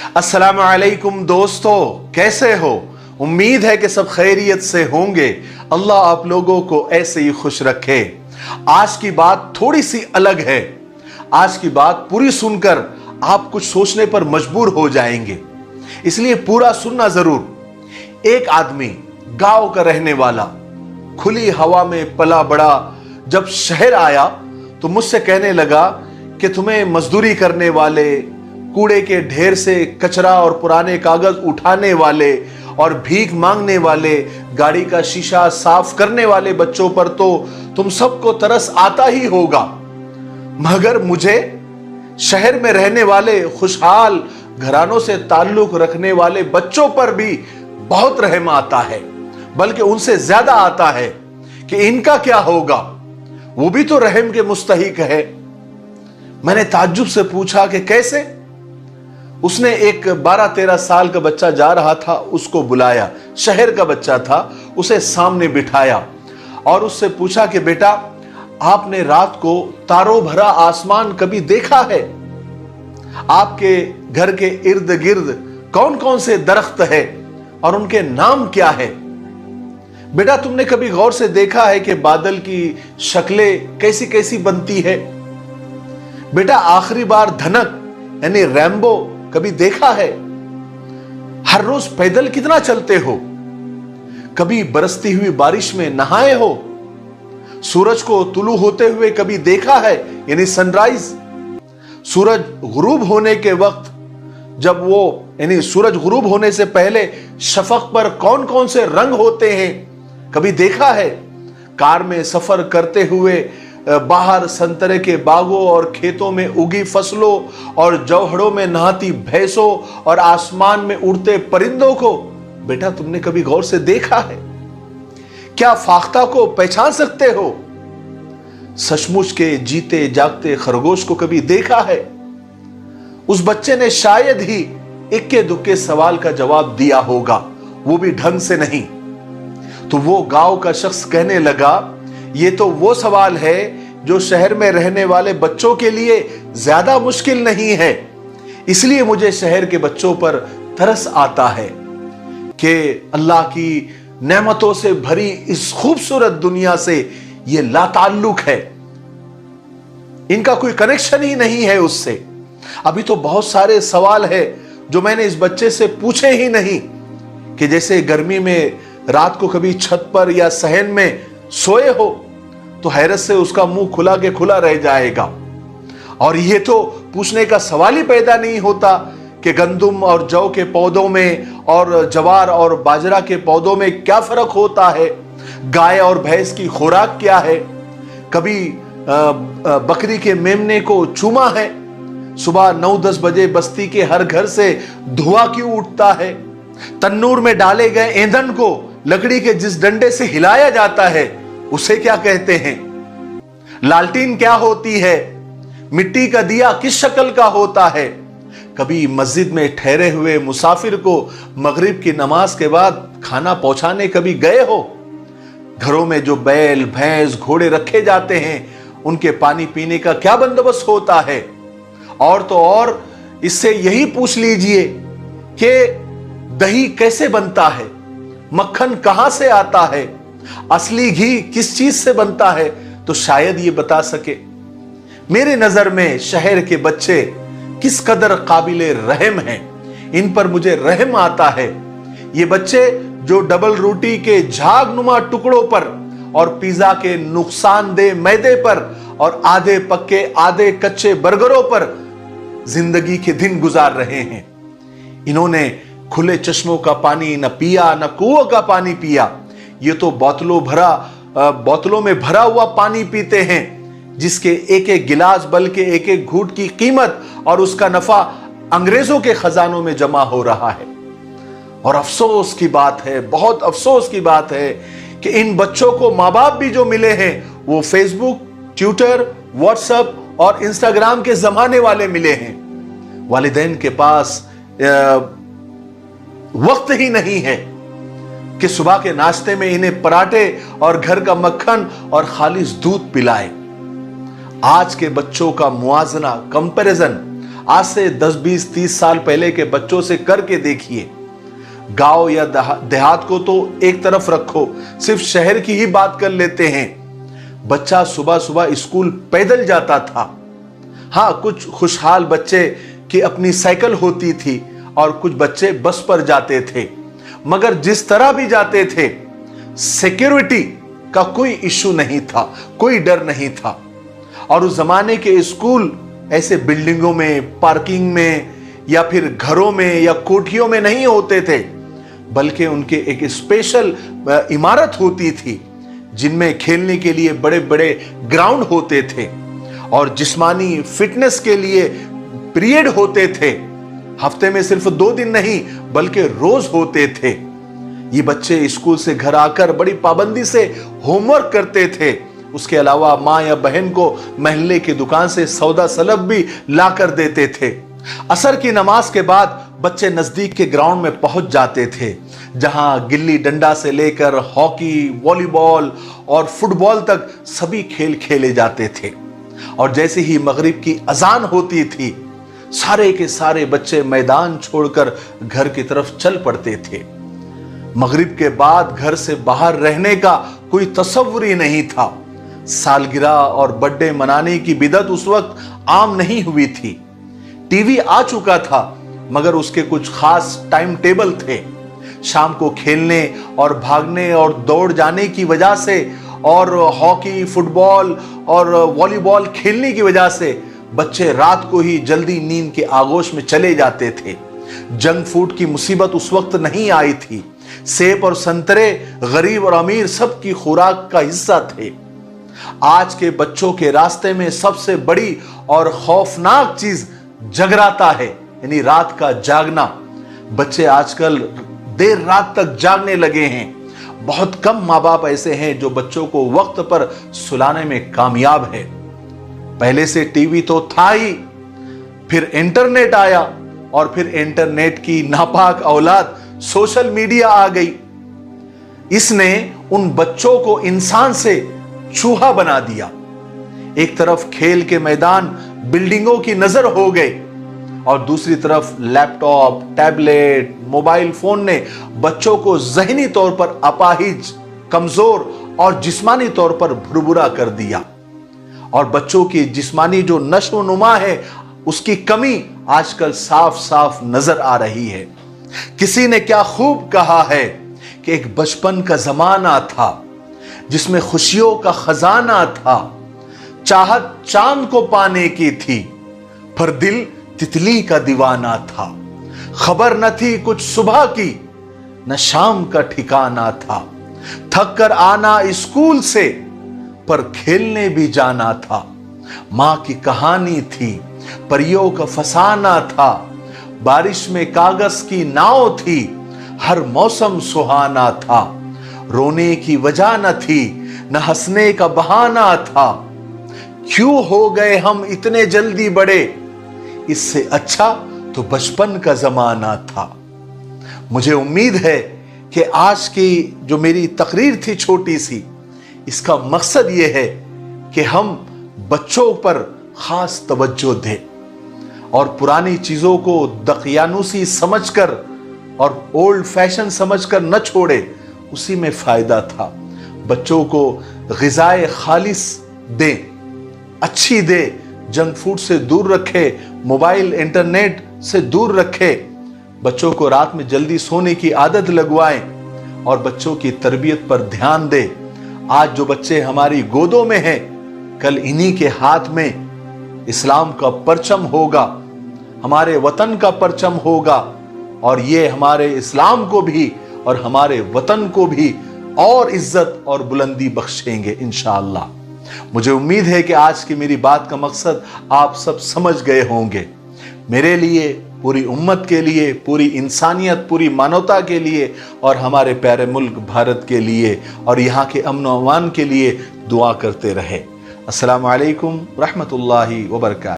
अस्सलाम वालेकुम दोस्तों, कैसे हो? उम्मीद है कि सब खैरियत से होंगे। अल्लाह आप लोगों को ऐसे ही खुश रखे। आज की बात थोड़ी सी अलग है। आज की बात पूरी सुनकर आप कुछ सोचने पर मजबूर हो जाएंगे, इसलिए पूरा सुनना जरूर। एक आदमी गांव का रहने वाला, खुली हवा में पला बड़ा, जब शहर आया तो मुझसे कहने लगा कि तुम्हें मजदूरी करने वाले, कूड़े के ढेर से कचरा और पुराने कागज उठाने वाले और भीख मांगने वाले, गाड़ी का शीशा साफ करने वाले बच्चों पर तो तुम सबको तरस आता ही होगा, मगर मुझे शहर में रहने वाले खुशहाल घरानों से ताल्लुक रखने वाले बच्चों पर भी बहुत रहम आता है, बल्कि उनसे ज्यादा आता है कि इनका क्या होगा, वो भी तो रहम के मुस्तहिक है। मैंने ताज्जुब से पूछा कि कैसे? उसने एक 12-13 साल का बच्चा जा रहा था, उसको बुलाया, शहर का बच्चा था, उसे सामने बिठाया और उससे पूछा कि बेटा, आपने रात को तारों भरा आसमान कभी देखा है? आपके घर के इर्द गिर्द कौन कौन से दरख्त है और उनके नाम क्या है? बेटा, तुमने कभी गौर से देखा है कि बादल की शक्लें कैसी कैसी बनती है? बेटा, आखिरी बार धनक यानी रैम्बो कभी देखा है? हर रोज पैदल कितना चलते हो? कभी बरसती हुई बारिश में नहाए हो? सूरज को तुलू होते हुए कभी देखा है यानी सनराइज? सूरज गुरूब होने के वक्त, जब वो यानी सूरज गुरूब होने से पहले शफक पर कौन कौन से रंग होते हैं, कभी देखा है? कार में सफर करते हुए बाहर संतरे के बागों और खेतों में उगी फसलों और जौहड़ों में नहाती भैंसों और आसमान में उड़ते परिंदों को बेटा तुमने कभी गौर से देखा है? क्या फाख्ता को पहचान सकते हो? सचमुच के जीते जागते खरगोश को कभी देखा है? उस बच्चे ने शायद ही इक्के दुक्के सवाल का जवाब दिया होगा, वो भी ढंग से नहीं। तो वो गांव का शख्स कहने लगा, ये तो वो सवाल है जो शहर में रहने वाले बच्चों के लिए ज्यादा मुश्किल नहीं है, इसलिए मुझे शहर के बच्चों पर तरस आता है कि अल्लाह की नेमतों से भरी इस खूबसूरत दुनिया से ये लाताल्लुक है, इनका कोई कनेक्शन ही नहीं है उससे। अभी तो बहुत सारे सवाल है जो मैंने इस बच्चे से पूछे ही नहीं, कि जैसे गर्मी में रात को कभी छत पर या सहन में सोए हो तो हैरत से उसका मुंह खुला के खुला रह जाएगा, और ये तो पूछने का सवाल ही पैदा नहीं होता कि गंदुम और जौ के पौधों में और जवार और बाजरा के पौधों में क्या फर्क होता है, गाय और भैंस की खुराक क्या है, कभी बकरी के मेमने को चूमा है, सुबह 9-10 बजे बस्ती के हर घर से धुआं क्यों उठता है, तन्नूर में डाले गए ईंधन को लकड़ी के जिस डंडे से हिलाया जाता है उसे क्या कहते हैं, लालटीन क्या होती है, मिट्टी का दिया किस शक्ल का होता है। कभी मस्जिद में ठहरे हुए मुसाफिर को मगरिब की नमाज के बाद खाना पहुंचाने कभी गए हो? घरों में जो बैल भैंस घोड़े रखे जाते हैं उनके पानी पीने का क्या बंदोबस्त होता है? और तो और इससे यही पूछ लीजिए कि दही कैसे बनता है, मक्खन कहां से आता है, असली घी किस चीज से बनता है, तो शायद ये बता सके। मेरी नजर में शहर के बच्चे किस कदर काबिले रहम हैं, इन पर मुझे रहम आता है। ये बच्चे जो डबल रोटी के झागनुमा टुकड़ों पर और पिज्जा के नुकसानदेह मैदे पर और आधे पक्के आधे कच्चे बर्गरों पर जिंदगी के दिन गुजार रहे हैं, इन्होंने खुले चश्मों का पानी न पिया न कुओं का पानी पिया, ये तो बोतलों में भरा हुआ पानी पीते हैं, जिसके एक एक गिलास बल्कि एक एक घूंट की कीमत और उसका नफा अंग्रेजों के खजानों में जमा हो रहा है। और अफसोस की बात है, बहुत अफसोस की बात है कि इन बच्चों को माँ बाप भी जो मिले हैं वो फेसबुक, ट्विटर, व्हाट्सएप और इंस्टाग्राम के जमाने वाले मिले हैं। वालिदैन के पास वक्त ही नहीं है कि सुबह के नाश्ते में इन्हें पराठे और घर का मक्खन और खालिस दूध पिलाए। आज के बच्चों का मुआजना, कंपैरिजन आज से 10, 20, 30 साल पहले के बच्चों से करके देखिए। गांव या देहात को तो एक तरफ रखो, सिर्फ शहर की ही बात कर लेते हैं। बच्चा सुबह सुबह स्कूल पैदल जाता था। हाँ, कुछ खुशहाल बच्चे की अपनी साइकिल होती थी और कुछ बच्चे बस पर जाते थे, मगर जिस तरह भी जाते थे सिक्योरिटी का कोई इश्यू नहीं था, कोई डर नहीं था। और उस जमाने के स्कूल ऐसे बिल्डिंगों में, पार्किंग में या फिर घरों में या कोठियों में नहीं होते थे, बल्कि उनके एक स्पेशल इमारत होती थी जिनमें खेलने के लिए बड़े बड़े ग्राउंड होते थे और जिस्मानी फिटनेस के लिए पीरियड होते थे। हफ्ते में सिर्फ 2 दिन नहीं बल्कि रोज होते थे। ये बच्चे स्कूल से घर आकर बड़ी पाबंदी से होमवर्क करते थे। उसके अलावा माँ या बहन को महल्ले की दुकान से सौदा सलब भी ला कर देते थे। असर की नमाज के बाद बच्चे नजदीक के ग्राउंड में पहुंच जाते थे, जहां गिल्ली डंडा से लेकर हॉकी, वॉलीबॉल और फुटबॉल तक सभी खेल खेले जाते थे। और जैसे ही मगरिब की अजान होती थी, सारे के सारे बच्चे मैदान छोड़कर घर की तरफ चल पड़ते थे। मगरिब के बाद घर से बाहर रहने का कोई तसव्वुर ही नहीं था। सालगिरह और बर्थडे मनाने की बिदअत उस वक्त आम नहीं हुई थी। टीवी आ चुका था, मगर उसके कुछ खास टाइम टेबल थे। शाम को खेलने और भागने और दौड़ जाने की वजह से और हॉकी, फुटबॉल और वॉलीबॉल खेलने की वजह से बच्चे रात को ही जल्दी नींद के आगोश में चले जाते थे। जंक फूड की मुसीबत उस वक्त नहीं आई थी। सेब और संतरे गरीब और अमीर सबकी खुराक का हिस्सा थे। आज के बच्चों के रास्ते में सबसे बड़ी और खौफनाक चीज जगराता है, यानी रात का जागना। बच्चे आजकल देर रात तक जागने लगे हैं। बहुत कम माँ बाप ऐसे हैं जो बच्चों को वक्त पर सुलाने में कामयाब है। पहले से टीवी तो था ही, फिर इंटरनेट आया और फिर इंटरनेट की नापाक औलाद सोशल मीडिया आ गई। इसने उन बच्चों को इंसान से चूहा बना दिया। एक तरफ खेल के मैदान, बिल्डिंगों की नजर हो गए और दूसरी तरफ लैपटॉप, टैबलेट, मोबाइल फोन ने बच्चों को ज़हनी तौर पर अपाहिज, कमजोर और जिस्मानी तौर पर भुरभुरा कर दिया। और बच्चों की जिस्मानी जो नशो नुमा है, उसकी कमी आजकल साफ साफ नजर आ रही है। किसी ने क्या खूब कहा है कि एक बचपन का जमाना था जिसमें खुशियों का खजाना था। चाहत चांद को पाने की थी, पर दिल तितली का दीवाना था। खबर न थी कुछ सुबह की, न शाम का ठिकाना था। थक कर आना स्कूल से, पर खेलने भी जाना था। माँ की कहानी थी, परियों का फसाना था। बारिश में कागज की नाव थी, हर मौसम सुहाना था। रोने की वजह न थी, न हंसने का बहाना था। क्यों हो गए हम इतने जल्दी बड़े, इससे अच्छा तो बचपन का जमाना था। मुझे उम्मीद है कि आज की जो मेरी तकरीर थी छोटी सी, इसका मकसद यह है कि हम बच्चों पर खास तवज्जो दें और पुरानी चीजों को दकियानुसी समझकर और ओल्ड फैशन समझकर न छोड़े। उसी में फायदा था। बच्चों को ग़िज़ाए खालिस दें, अच्छी दे, जंक फूड से दूर रखे, मोबाइल इंटरनेट से दूर रखे। बच्चों को रात में जल्दी सोने की आदत लगवाएं और बच्चों की तरबियत पर ध्यान दें। आज जो बच्चे हमारी गोदों में हैं, कल इन्हीं के हाथ में इस्लाम का परचम होगा, हमारे वतन का परचम होगा और ये हमारे इस्लाम को भी और हमारे वतन को भी और इज्जत और बुलंदी बख्शेंगे इंशाअल्लाह। मुझे उम्मीद है कि आज की मेरी बात का मकसद आप सब समझ गए होंगे। मेरे लिए, पूरी उम्मत के लिए, पूरी इंसानियत, पूरी मानवता के लिए और हमारे प्यारे मुल्क भारत के लिए और यहाँ के अमन व अमान के लिए दुआ करते रहे। अस्सलामु अलैकुम रहमतुल्लाहि व बरकातहू।